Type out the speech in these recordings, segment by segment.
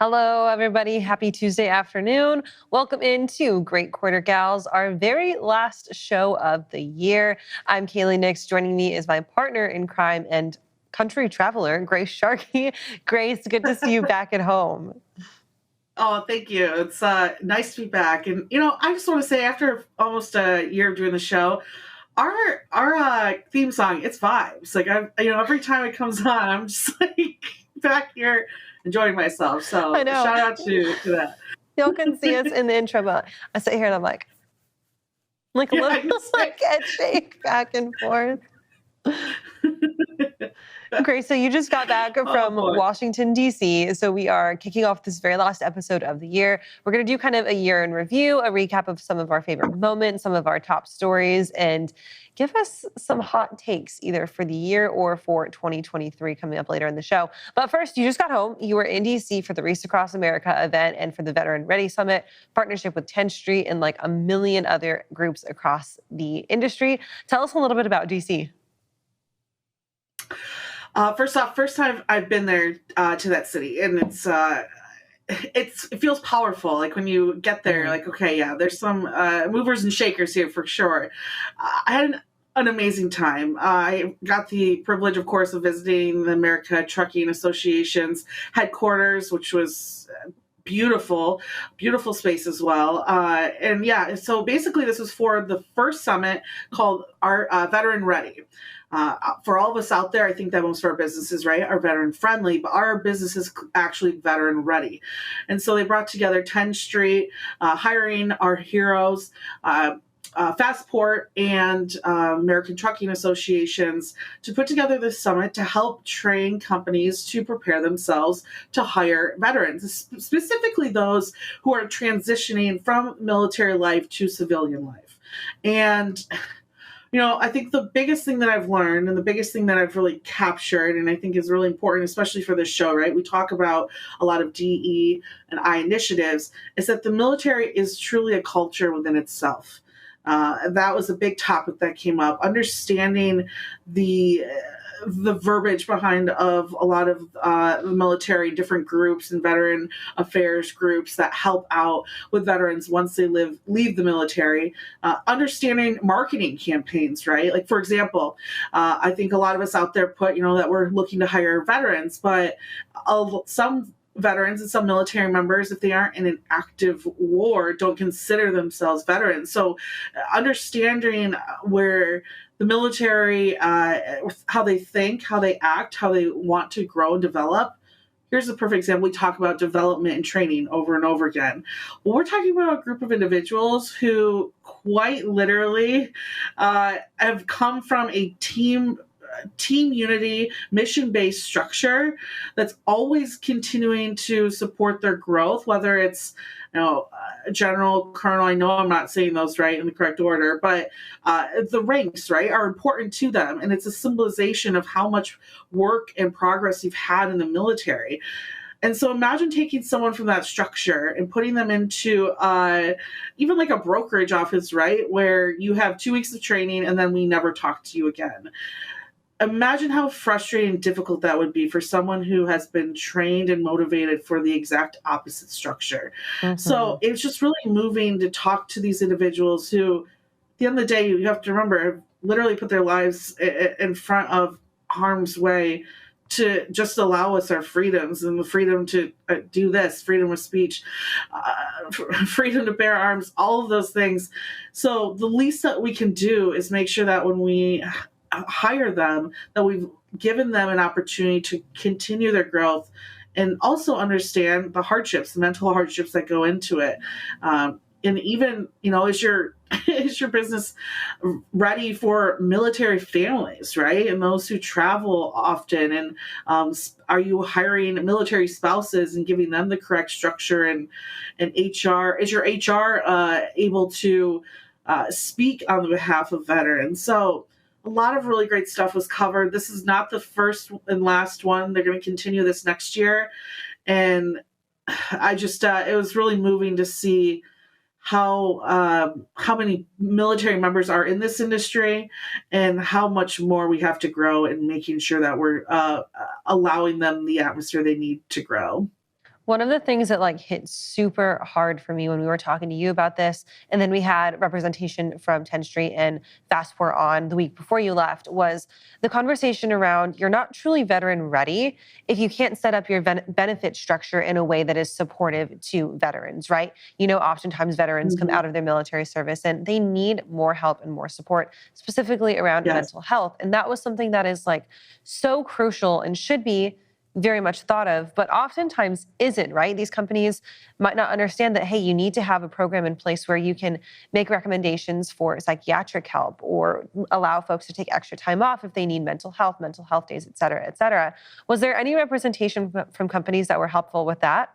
Hello, everybody. Happy Tuesday afternoon. Welcome into Great Quarter Gals, our very last show of the year. I'm Kaylee Nix. Joining me is my partner in crime and country traveler, Grace Sharkey. Grace, good to see you back at home. Oh, thank you. It's nice to be back. And, I just want to say after almost a year of doing the show, our theme song, it's vibes. Like, every time it comes on, I'm just like back here enjoying myself. So I know. shout out to that. Y'all can see us in the intro, but I sit here and I'm like a little like head shake back and forth. Grace, so you just got back from Washington, D.C., so we are kicking off this very last episode of the year. We're going to do kind of a year in review, a recap of some of our favorite moments, some of our top stories, and give us some hot takes either for the year or for 2023 coming up later in the show. But first, you just got home. You were in D.C. for the Race Across America event and for the Veteran Ready Summit, partnership with 10th Street and like a million other groups across the industry. Tell us a little bit about D.C. First off, first time I've been there to that city, and it feels powerful. Like when you get there, like, okay, yeah, there's some movers and shakers here for sure. I had an amazing time. I got the privilege, of course, of visiting the America Trucking Association's headquarters, which was beautiful space as well. And yeah, so basically this was for the first summit called our Veteran Ready. For all of us out there, I think that most of our businesses, right, are veteran friendly, but our business is actually veteran ready. And so they brought together 10th Street, hiring our heroes, Fastport and American Trucking Associations to put together this summit to help train companies to prepare themselves to hire veterans, specifically those who are transitioning from military life to civilian life. And I think the biggest thing that I've learned and the biggest thing that I've really captured, and I think is really important, especially for this show, right? We talk about a lot of DE and I initiatives, is that the military is truly a culture within itself. That was a big topic that came up. Understanding the verbiage behind of a lot of the military, different groups and veteran affairs groups that help out with veterans once they leave the military. Understanding marketing campaigns, right? Like, for example, I think a lot of us out there put, that we're looking to hire veterans, but some veterans and some military members, if they aren't in an active war, don't consider themselves veterans. So understanding where the military, how they think, how they act, how they want to grow and develop. Here's a perfect example. We talk about development and training over and over again. Well, we're talking about a group of individuals who quite literally have come from a team unity, mission-based structure that's always continuing to support their growth, whether it's general, colonel. I know I'm not saying those right in the correct order, but the ranks, right, are important to them. And it's a symbolization of how much work and progress you've had in the military. And so imagine taking someone from that structure and putting them into even like a brokerage office, right, where you have 2 weeks of training and then we never talk to you again. Imagine how frustrating and difficult that would be for someone who has been trained and motivated for the exact opposite structure. Mm-hmm. So it's just really moving to talk to these individuals who, at the end of the day, you have to remember, have literally put their lives in front of harm's way to just allow us our freedoms and the freedom to do this, freedom of speech, freedom to bear arms, all of those things. So the least that we can do is make sure that when we hire them, that we've given them an opportunity to continue their growth and also understand the hardships, the mental hardships that go into it. And even, is your business ready for military families, right? And those who travel often, and are you hiring military spouses and giving them the correct structure and HR? Is your HR able to speak on the behalf of veterans? So a lot of really great stuff was covered. This is not the first and last one. They're going to continue this next year. And I just, it was really moving to see how many military members are in this industry and how much more we have to grow and making sure that we're allowing them the atmosphere they need to grow. One of the things that like hit super hard for me when we were talking to you about this, and then we had representation from 10th Street and Fastport on the week before you left, was the conversation around you're not truly veteran ready if you can't set up your benefit structure in a way that is supportive to veterans, right? Oftentimes veterans come Mhm. out of their military service and they need more help and more support, specifically around Yes. mental health. And that was something that is like so crucial and should be very much thought of, but oftentimes isn't, right? These companies might not understand that, hey, you need to have a program in place where you can make recommendations for psychiatric help or allow folks to take extra time off if they need mental health days, et cetera, et cetera. Was there any representation from companies that were helpful with that?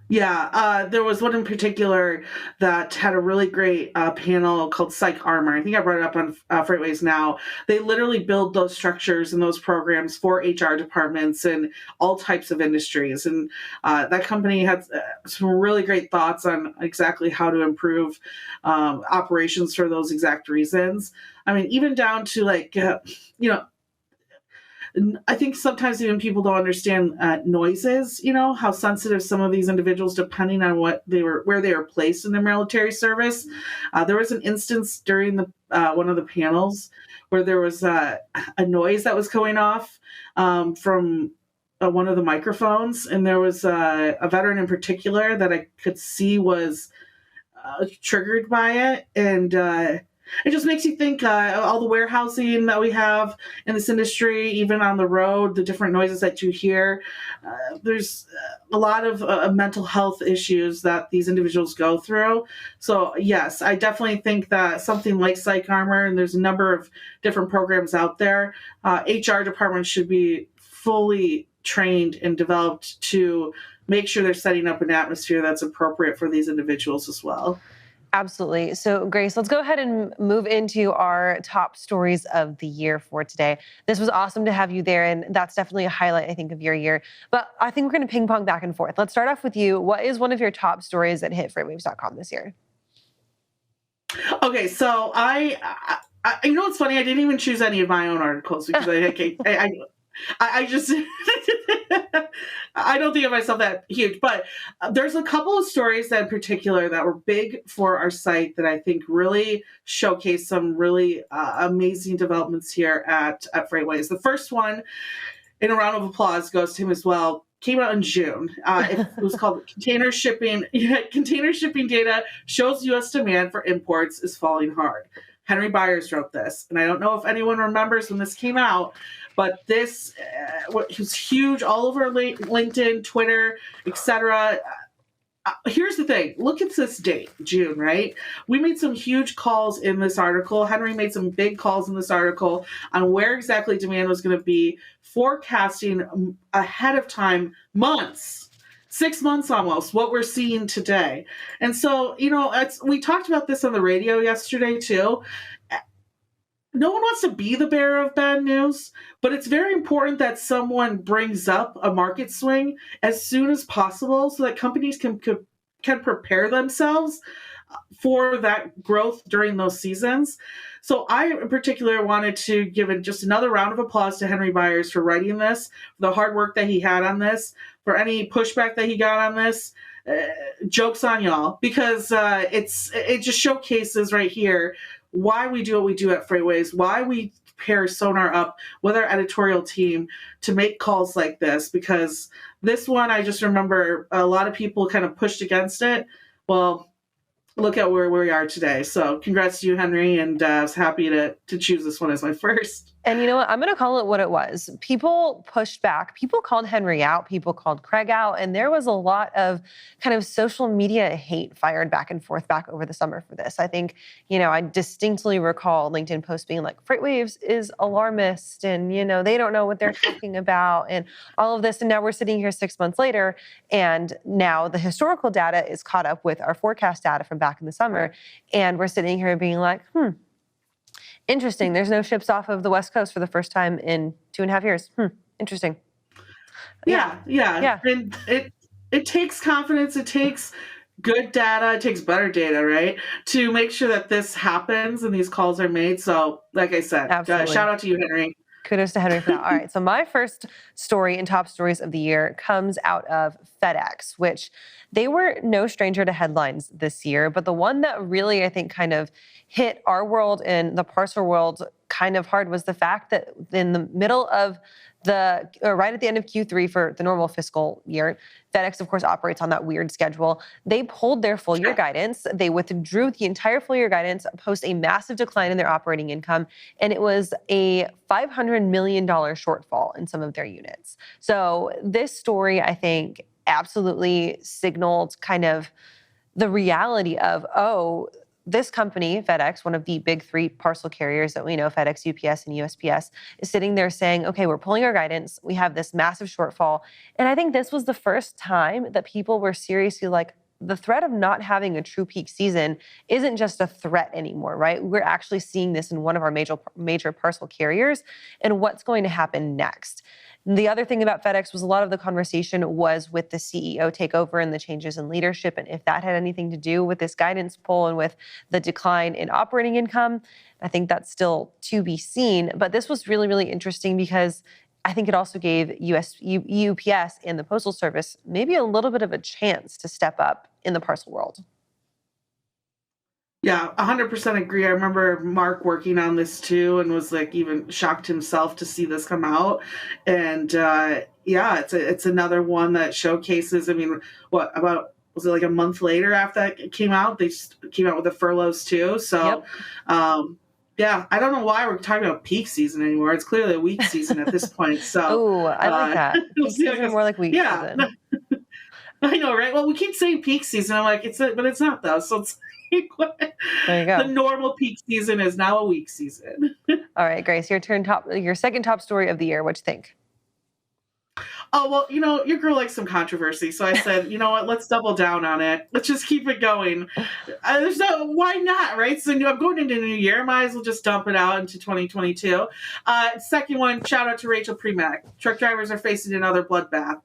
Yeah, there was one in particular that had a really great panel called Psych Armor. I think I brought it up on Freightways Now. They literally build those structures and those programs for HR departments and all types of industries. And that company had some really great thoughts on exactly how to improve operations for those exact reasons. I mean, even down to like, I think sometimes even people don't understand noises, how sensitive some of these individuals, depending on where they were placed in their military service. There was an instance during the one of the panels where there was a noise that was going off from one of the microphones. And there was a veteran in particular that I could see was triggered by it. And it just makes you think all the warehousing that we have in this industry, even on the road, the different noises that you hear. There's a lot of mental health issues that these individuals go through. So, yes, I definitely think that something like Psych Armor, and there's a number of different programs out there, HR departments should be fully trained and developed to make sure they're setting up an atmosphere that's appropriate for these individuals as well. Absolutely. So, Grace, let's go ahead and move into our top stories of the year for today. This was awesome to have you there, and that's definitely a highlight, I think, of your year. But I think we're going to ping pong back and forth. Let's start off with you. What is one of your top stories that hit freightwaves.com this year? Okay, so what's funny? I didn't even choose any of my own articles because I just I don't think of myself that huge, but there's a couple of stories that in particular that were big for our site that I think really showcase some really amazing developments here at Freightways. The first one, in a round of applause, goes to him as well. Came out in June. It was called Container Shipping. Container shipping data shows U.S. demand for imports is falling hard. Henry Byers wrote this, and I don't know if anyone remembers when this came out, but this was huge all over LinkedIn, Twitter, etc. Here's the thing. Look at this date, June, right? We made some huge calls in this article. Henry made some big calls in this article on where exactly demand was going to be, forecasting ahead of time, months. 6 months almost, what we're seeing today. And so, we talked about this on the radio yesterday too. No one wants to be the bearer of bad news, but it's very important that someone brings up a market swing as soon as possible so that companies can prepare themselves for that growth during those seasons. So I, in particular, wanted to give just another round of applause to Henry Byers for writing this, for the hard work that he had on this, for any pushback that he got on this. Joke's on y'all, because it just showcases right here why we do what we do at Freightways, why we pair Sonar up with our editorial team to make calls like this, because this one, I just remember a lot of people kind of pushed against it. Well, look at where we are today. So congrats to you, Henry, and I was happy to choose this one as my first. And you know what? I'm going to call it what it was. People pushed back. People called Henry out. People called Craig out. And there was a lot of kind of social media hate fired back and forth back over the summer for this. I think, I distinctly recall LinkedIn posts being like, Freightwaves is alarmist and, they don't know what they're talking about and all of this. And now we're sitting here 6 months later. And now the historical data is caught up with our forecast data from back in the summer. And we're sitting here being like, interesting. There's no ships off of the West Coast for the first time in 2.5 years. Interesting. Yeah. And it takes confidence. It takes good data. It takes better data, right? To make sure that this happens and these calls are made. So, like I said, shout out to you, Henry. Kudos to Henry for that. All right. So my first story in top stories of the year comes out of FedEx, which they were no stranger to headlines this year. But the one that really, I think, kind of hit our world and the parcel world kind of hard was the fact that in the middle of right at the end of Q3 for the normal fiscal year, FedEx, of course, operates on that weird schedule. They pulled their full year guidance. They withdrew the entire full year guidance, post a massive decline in their operating income. And it was a $500 million shortfall in some of their units. So this story, I think, absolutely signaled kind of the reality of, this company, FedEx, one of the big three parcel carriers that we know, FedEx, UPS, and USPS, is sitting there saying, okay, we're pulling our guidance. We have this massive shortfall. And I think this was the first time that people were seriously like, the threat of not having a true peak season isn't just a threat anymore, right? We're actually seeing this in one of our major parcel carriers, and what's going to happen next. The other thing about FedEx was a lot of the conversation was with the CEO takeover and the changes in leadership, and if that had anything to do with this guidance pull and with the decline in operating income. I think that's still to be seen. But this was really, really interesting because I think it also gave UPS and the Postal Service maybe a little bit of a chance to step up in the parcel world. Yeah, 100% agree. I remember Mark working on this too and was like even shocked himself to see this come out. And yeah, it's another one that showcases, I mean, was it like a month later after that came out? They came out with the furloughs too. So, yeah, I don't know why we're talking about peak season anymore. It's clearly a weak season at this point. So, oh, I like that. Peak season more like weak season. I know, right? Well, we keep saying peak season. I'm like, but it's not though. So it's there you go. The normal peak season is now a weak season. All right, Grace, your turn. Your second top story of the year. What you think? Oh, well, your girl likes some controversy. So I said, you know what, let's double down on it. Let's just keep it going. Why not, right? So I'm going into the new year. Might as well just dump it out into 2022. Second one, shout out to Rachel Premack. Truck drivers are facing another bloodbath.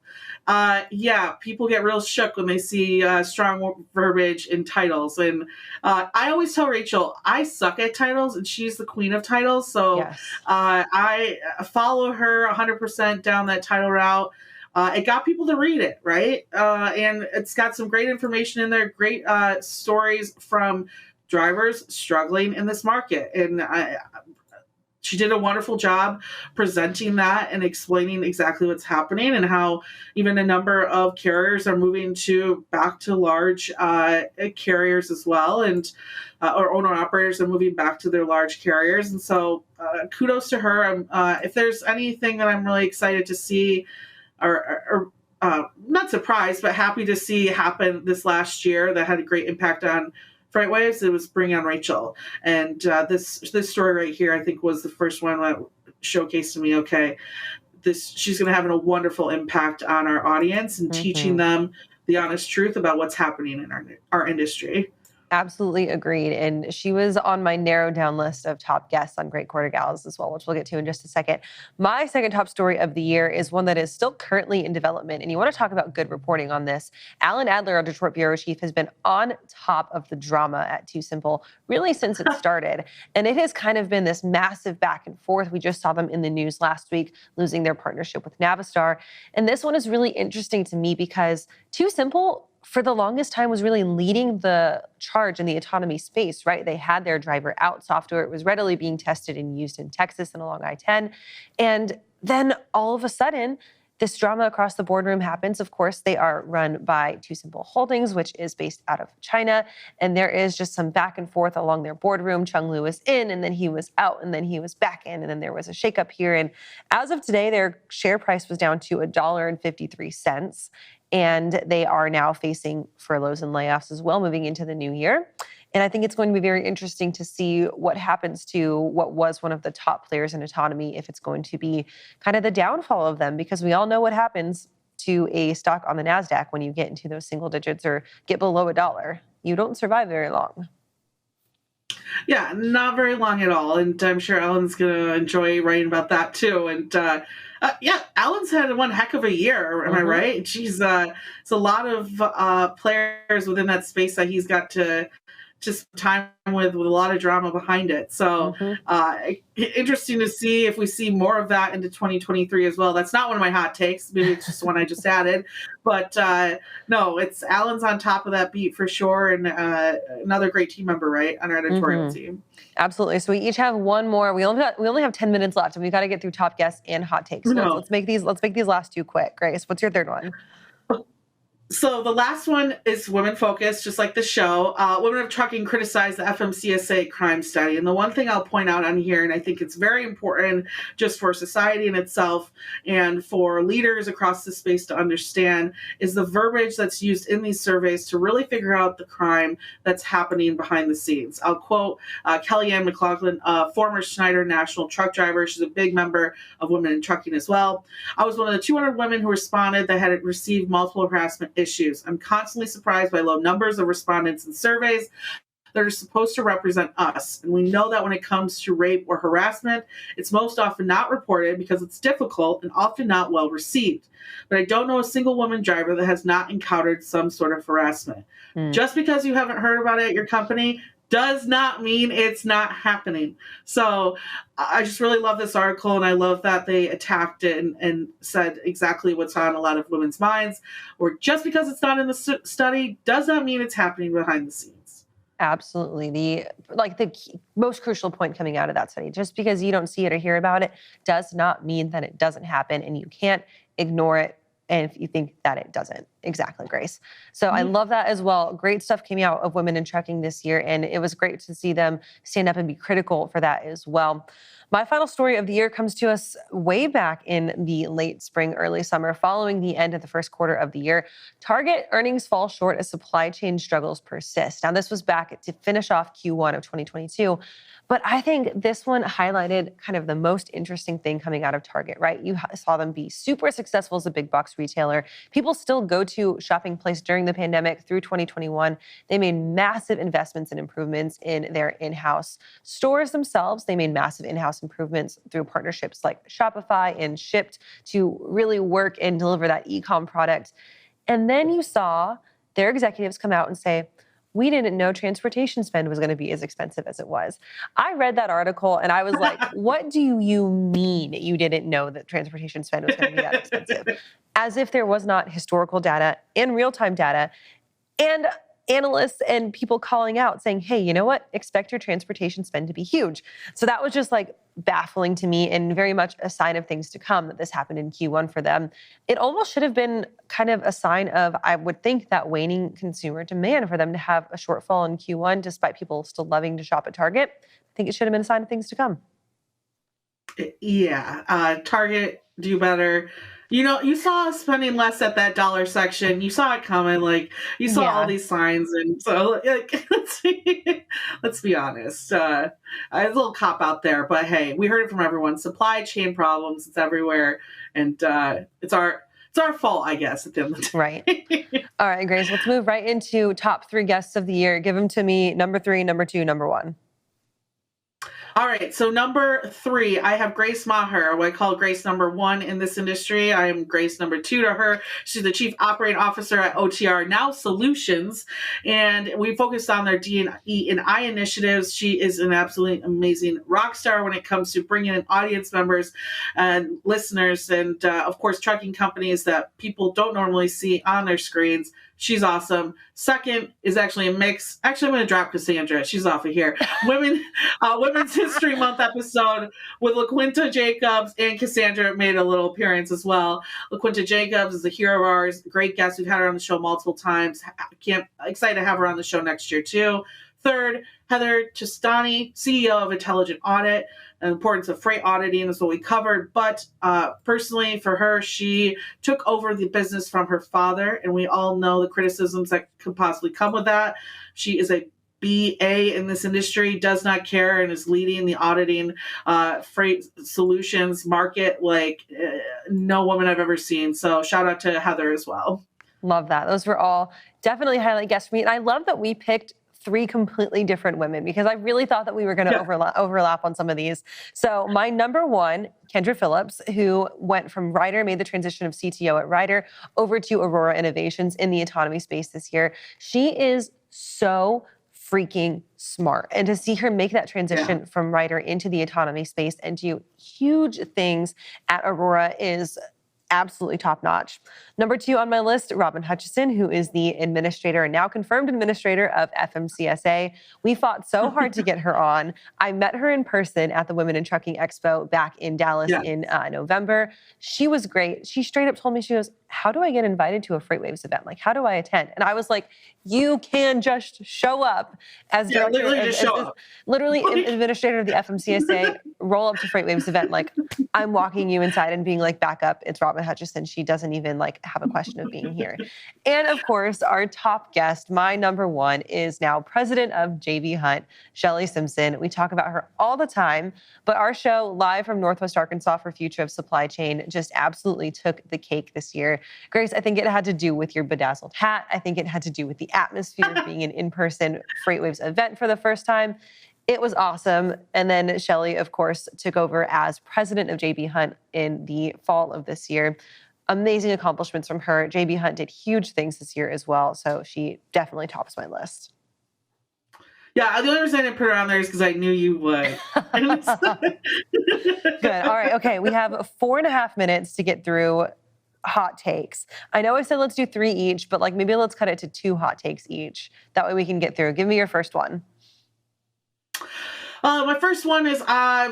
Yeah, people get real shook when they see strong verbiage in titles. And I always tell Rachel, I suck at titles and she's the queen of titles. So yes. I follow her 100% down that title route. It got people to read it, right? And it's got some great information in there, great stories from drivers struggling in this market. And she did a wonderful job presenting that and explaining exactly what's happening and how even a number of carriers are moving back to large carriers as well, and or owner-operators are moving back to their large carriers. And so kudos to her. If there's anything that I'm really excited to see or not surprised, but happy to see happen this last year that had a great impact on FreightWaves, it was Bring on Rachel. And this story right here, I think, was the first one that showcased to me, okay, she's going to have a wonderful impact on our audience and teaching them the honest truth about what's happening in our industry. Absolutely agreed. And she was on my narrowed down list of top guests on Great Quarter Gals as well, which we'll get to in just a second. My second top story of the year is one that is still currently in development. And you want to talk about good reporting on this. Alan Adler, our Detroit bureau chief, has been on top of the drama at Too Simple really since it started. And it has kind of been this massive back and forth. We just saw them in the news last week, losing their partnership with Navistar. And this one is really interesting to me because Too Simple, for the longest time, was really leading the charge in the autonomy space, right? They had their driver out software. It was readily being tested and used in Texas and along I-10. And then all of a sudden, this drama across the boardroom happens. Of course, they are run by Too Simple Holdings, which is based out of China. And there is just some back and forth along their boardroom. Chung Lu was in, and then he was out, and then he was back in, and then there was a shakeup here. And as of today, their share price was down to $1.53. And they are now facing furloughs and layoffs as well, moving into the new year. And I think it's going to be very interesting to see what happens to what was one of the top players in autonomy, if it's going to be kind of the downfall of them, because we all know what happens to a stock on the NASDAQ when you get into those single digits or get below $1. You don't survive very long. Yeah, not very long at all. And I'm sure Ellen's going to enjoy writing about that too. And yeah, Alan's had one heck of a year. Am I right? She's it's a lot of players within that space that he's got to just time with a lot of drama behind it. So interesting to see if we see more of that into 2023 as well. That's not one of my hot takes. Maybe it's just one I just added. But no, it's Alan's on top of that beat for sure. And another great team member, right, on our editorial team. Absolutely. So we each have one more. We only have 10 minutes left, and we've got to get through top guests and hot takes. So let's make these last two quick. Grace, what's your third one? So the last one is women focused, just like the show. Women of Trucking criticized the FMCSA crime study. And the one thing I'll point out on here, and I think it's very important just for society in itself and for leaders across the space to understand, is the verbiage that's used in these surveys to really figure out the crime that's happening behind the scenes. I'll quote Kellyanne McLaughlin, a former Schneider National truck driver. She's a big member of Women in Trucking as well. I was one of the 200 women who responded that had received multiple harassment issues. I'm constantly surprised by low numbers of respondents in surveys that are supposed to represent us. And we know that when it comes to rape or harassment, it's most often not reported because it's difficult and often not well received. But I don't know a single woman driver that has not encountered some sort of harassment. Just because you haven't heard about it at your company does not mean it's not happening. So I just really love this article, and I love that they attacked it and said exactly what's on a lot of women's minds. Or just because it's not in the study does not mean it's happening behind the scenes. Absolutely. The most crucial point coming out of that study, just because you don't see it or hear about it does not mean that it doesn't happen, and you can't ignore it. And if you think that it doesn't. Exactly, Grace. So I love that as well. Great stuff came out of Women in Trucking this year, and it was great to see them stand up and be critical for that as well. My final story of the year comes to us way back in the late spring, early summer, following the end of the first quarter of the year. Target earnings fall short as supply chain struggles persist. Now, this was back to finish off Q1 of 2022. But I think this one highlighted kind of the most interesting thing coming out of Target, right? You saw them be super successful as a big box retailer. People still go to shopping place during the pandemic through 2021. They made massive investments and improvements in their in-house stores themselves. They made massive in-house improvements through partnerships like Shopify and Shipped to really work and deliver that e-com product. And then you saw their executives come out and say, we didn't know transportation spend was going to be as expensive as it was. I read that article and I was like, what do you mean you didn't know that transportation spend was going to be that expensive? As if there was not historical data and real-time data and analysts and people calling out saying, hey, you know what? Expect your transportation spend to be huge. So that was just like baffling to me and very much a sign of things to come that this happened in Q1 for them. It almost should have been kind of a sign of, I would think, that waning consumer demand for them to have a shortfall in Q1, despite people still loving to shop at Target. I think it should have been a sign of things to come. Yeah. Target, do better. You know, you saw us spending less at that dollar section. You saw it coming. Like, you saw all these signs. And so, like, let's be honest. A little cop out there. But, hey, we heard it from everyone. Supply chain problems. It's everywhere. And it's our fault, I guess, at the end of the day. Right. All right, Grace, let's move right into top 3 guests of the year. Give them to me, number 3, number 2, number 1. All right, so number 3, I have Grace Maher, what I call Grace number 1 in this industry. I am Grace number 2 to her. She's the Chief Operating Officer at OTR Now Solutions, and we focused on their D&E and I initiatives. She is an absolutely amazing rock star when it comes to bringing in audience members and listeners and, of course, trucking companies that people don't normally see on their screens. She's awesome. Second is actually a mix. Actually, I'm going to drop Cassandra. She's off of here. Women's History Month episode with LaQuinta Jacobs, and Cassandra made a little appearance as well. LaQuinta Jacobs is a hero of ours. Great guest. We've had her on the show multiple times. Excited to have her on the show next year, too. Third, Heather Chistani, CEO of Intelligent Audit. The importance of freight auditing is what we covered. But personally, for her, she took over the business from her father, and we all know the criticisms that could possibly come with that. She is a BA in this industry, does not care, and is leading the auditing freight solutions market like no woman I've ever seen. So shout out to Heather as well. Love that. Those were all definitely highlight guests for me. And I love that we picked 3 completely different women, because I really thought that we were going to overlap on some of these. So my number 1, Kendra Phillips, who went from Ryder, made the transition of CTO at Ryder over to Aurora Innovations in the autonomy space this year. She is so freaking smart. And to see her make that transition from writer into the autonomy space and do huge things at Aurora is absolutely top notch. Number 2 on my list, Robin Hutchison, who is the administrator and now confirmed administrator of FMCSA. We fought so hard to get her on. I met her in person at the Women in Trucking Expo back in Dallas in November. She was great. She straight up told me, she goes, how do I get invited to a FreightWaves event? Like, how do I attend? And I was like, you can just show up as director, literally administrator of the FMCSA, roll up to FreightWaves event. Like, I'm walking you inside and being like, back up, it's Robin Hutchison. She doesn't even like have a question of being here. And of course, our top guest, my number 1, is now president of J.B. Hunt, Shelley Simpson. We talk about her all the time, but our show live from Northwest Arkansas for Future of Supply Chain just absolutely took the cake this year. Grace, I think it had to do with your bedazzled hat. I think it had to do with the atmosphere of being an in-person FreightWaves event for the first time. It was awesome. And then Shelley, of course, took over as president of JB Hunt in the fall of this year. Amazing accomplishments from her. JB Hunt did huge things this year as well. So she definitely tops my list. Yeah, the only reason I didn't put her on there is because I knew you would. Good. All right. Okay. We have 4.5 minutes to get through hot takes. I know I said let's do 3 each, but like maybe let's cut it to 2 hot takes each. That way we can get through. Give me your first one. My first one is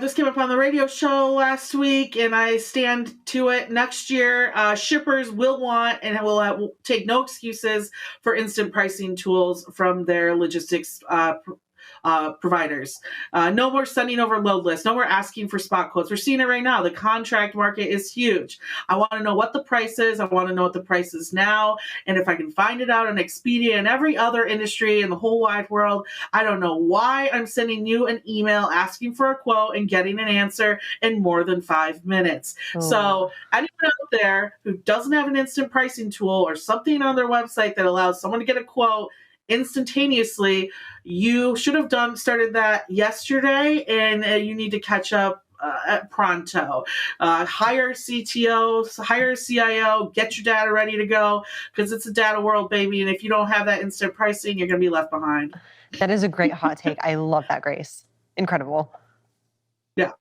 this came up on the radio show last week, and I stand to it. Next year, shippers will want and will take no excuses for instant pricing tools from their logistics providers. No more sending over load lists. No more asking for spot quotes. We're seeing it right now. The contract market is huge. I want to know what the price is. I want to know what the price is now. And if I can find it out on Expedia and every other industry in the whole wide world, I don't know why I'm sending you an email asking for a quote and getting an answer in more than 5 minutes. So anyone out there who doesn't have an instant pricing tool or something on their website that allows someone to get a quote instantaneously, you should have started that yesterday, and you need to catch up at pronto. Hire CTO, hire CIO, get your data ready to go, because it's a data world, baby. And if you don't have that instant pricing, you're going to be left behind. That is a great hot take. I love that, Grace. Incredible. Yeah.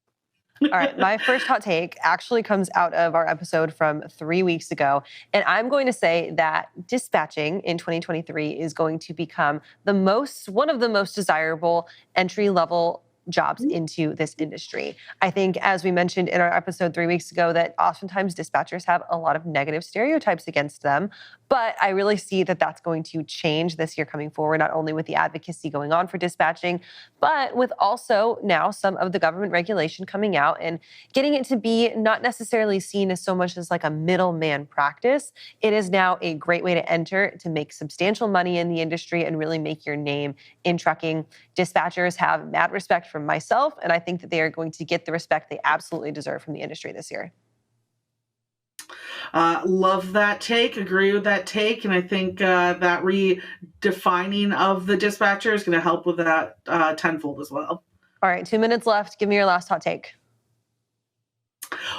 All right, my first hot take actually comes out of our episode from 3 weeks ago. And I'm going to say that dispatching in 2023 is going to become one of the most desirable entry-level jobs into this industry. I think, as we mentioned in our episode 3 weeks ago, that oftentimes dispatchers have a lot of negative stereotypes against them. But I really see that that's going to change this year coming forward, not only with the advocacy going on for dispatching, but with also now some of the government regulation coming out and getting it to be not necessarily seen as so much as like a middleman practice. It is now a great way to enter, to make substantial money in the industry and really make your name in trucking. Dispatchers have mad respect from myself, and I think that they are going to get the respect they absolutely deserve from the industry this year. Love that take, agree with that take, and I think that redefining of the dispatcher is going to help with that tenfold as well. All right, 2 minutes left. Give me your last hot take.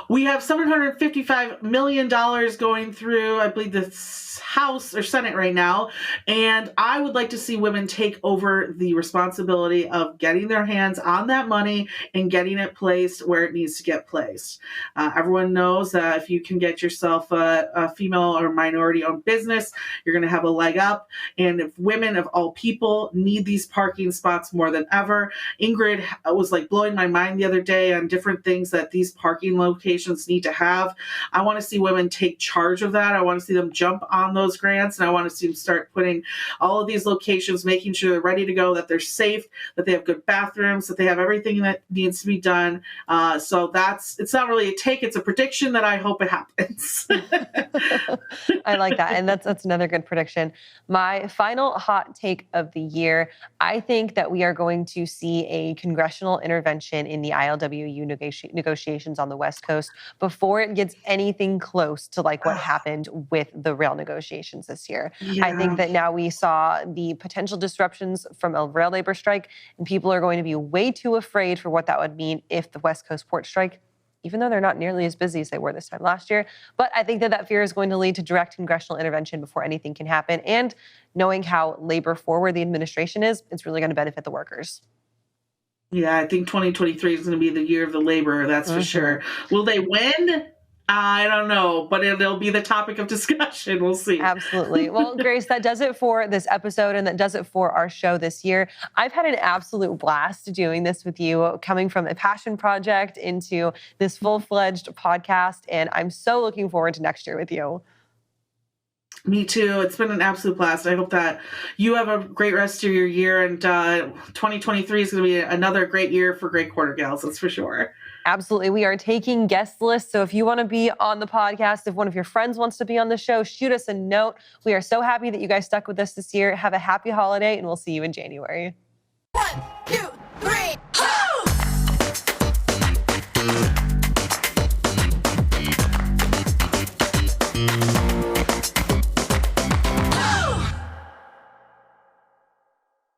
We have $755 million going through, I believe, the House or Senate right now. And I would like to see women take over the responsibility of getting their hands on that money and getting it placed where it needs to get placed. Everyone knows that if you can get yourself a female or minority-owned business, you're going to have a leg up. And if women of all people need these parking spots more than ever, Ingrid was like blowing my mind the other day on different things that these parking locations need to have. I want to see women take charge of that. I want to see them jump on those grants, and I want to see them start putting all of these locations, making sure they're ready to go, that they're safe, that they have good bathrooms, that they have everything that needs to be done. So it's not really a take, it's a prediction that I hope it happens. I like that. And that's another good prediction. My final hot take of the year, I think that we are going to see a congressional intervention in the ILWU negotiations on the West Coast before it gets anything close to like what happened with the rail negotiations this year. Yeah. I think that now we saw the potential disruptions from a rail labor strike, and people are going to be way too afraid for what that would mean if the West Coast port strike even though they're not nearly as busy as they were this time last year. But I think that fear is going to lead to direct congressional intervention before anything can happen. And knowing how labor forward the administration is, it's really going to benefit the workers. Yeah, I think 2023 is going to be the year of the labor, that's for sure. Will they win? I don't know, but it'll be the topic of discussion. We'll see. Absolutely. Well, Grace, that does it for this episode, and that does it for our show this year. I've had an absolute blast doing this with you, coming from a passion project into this full-fledged podcast, and I'm so looking forward to next year with you. Me too. It's been an absolute blast. I hope that you have a great rest of your year, and 2023 is going to be another great year for Great Quarter Gals, that's for sure. Absolutely. We are taking guest lists. So if you want to be on the podcast, if one of your friends wants to be on the show, shoot us a note. We are so happy that you guys stuck with us this year. Have a happy holiday, and we'll see you in January. 1, 2, 3.